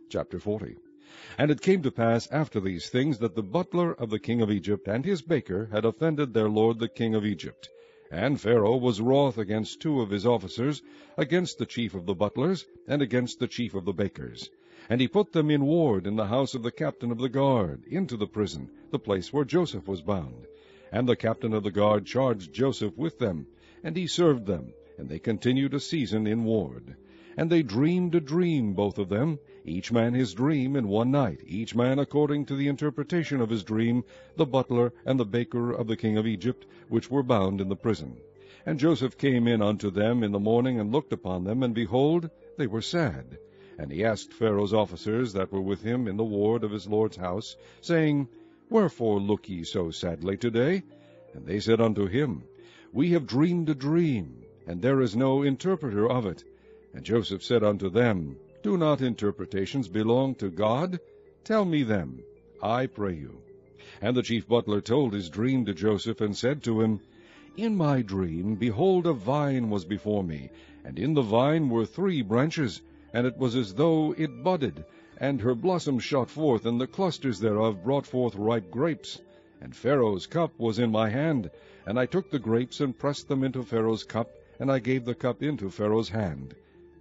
Chapter 40. And it came to pass after these things that the butler of the king of Egypt and his baker had offended their lord the king of Egypt. And Pharaoh was wroth against two of his officers, against the chief of the butlers, and against the chief of the bakers. And he put them in ward in the house of the captain of the guard, into the prison, the place where Joseph was bound. And the captain of the guard charged Joseph with them, and he served them, and they continued a season in ward. And they dreamed a dream, both of them, each man his dream in one night, each man according to the interpretation of his dream, the butler and the baker of the king of Egypt, which were bound in the prison. And Joseph came in unto them in the morning, and looked upon them, and behold, they were sad. And he asked Pharaoh's officers that were with him in the ward of his lord's house, saying, Wherefore look ye so sadly today? And they said unto him, We have dreamed a dream, and there is no interpreter of it. And Joseph said unto them, Do not interpretations belong to God? Tell me them, I pray you. And the chief butler told his dream to Joseph, and said to him, In my dream, behold, a vine was before me, and in the vine were 3 branches, and it was as though it budded, and her blossoms shot forth, and the clusters thereof brought forth ripe grapes. And Pharaoh's cup was in my hand, and I took the grapes, and pressed them into Pharaoh's cup, and I gave the cup into Pharaoh's hand.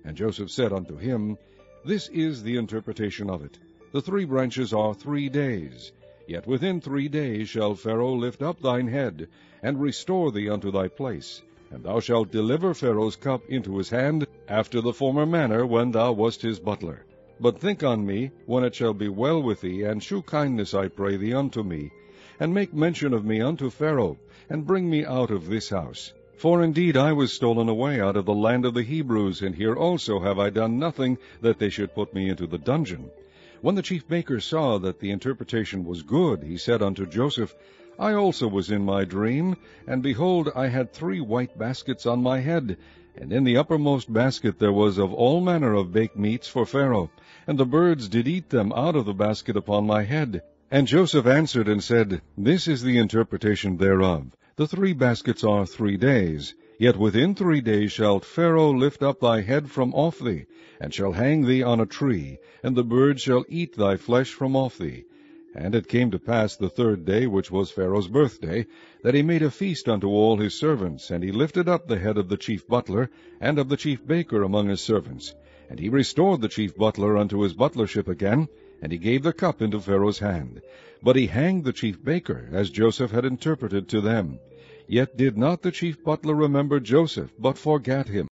And Joseph said unto him, This is the interpretation of it. The 3 branches are 3 days. Yet within 3 days shall Pharaoh lift up thine head, and restore thee unto thy place. And thou shalt deliver Pharaoh's cup into his hand, after the former manner when thou wast his butler. But think on me, when it shall be well with thee, and shew kindness, I pray thee, unto me, and make mention of me unto Pharaoh, and bring me out of this house. For indeed I was stolen away out of the land of the Hebrews, and here also have I done nothing that they should put me into the dungeon. When the chief baker saw that the interpretation was good, he said unto Joseph, I also was in my dream, and behold, I had 3 white baskets on my head, and in the uppermost basket there was of all manner of baked meats for Pharaoh, and the birds did eat them out of the basket upon my head. And Joseph answered and said, This is the interpretation thereof. The 3 baskets are 3 days. Yet within 3 days shall Pharaoh lift up thy head from off thee, and shall hang thee on a tree, and the birds shall eat thy flesh from off thee. And it came to pass the 3rd day, which was Pharaoh's birthday, that he made a feast unto all his servants, and he lifted up the head of the chief butler and of the chief baker among his servants. And he restored the chief butler unto his butlership again, and he gave the cup into Pharaoh's hand. But he hanged the chief baker, as Joseph had interpreted to them. Yet did not the chief butler remember Joseph, but forgat him.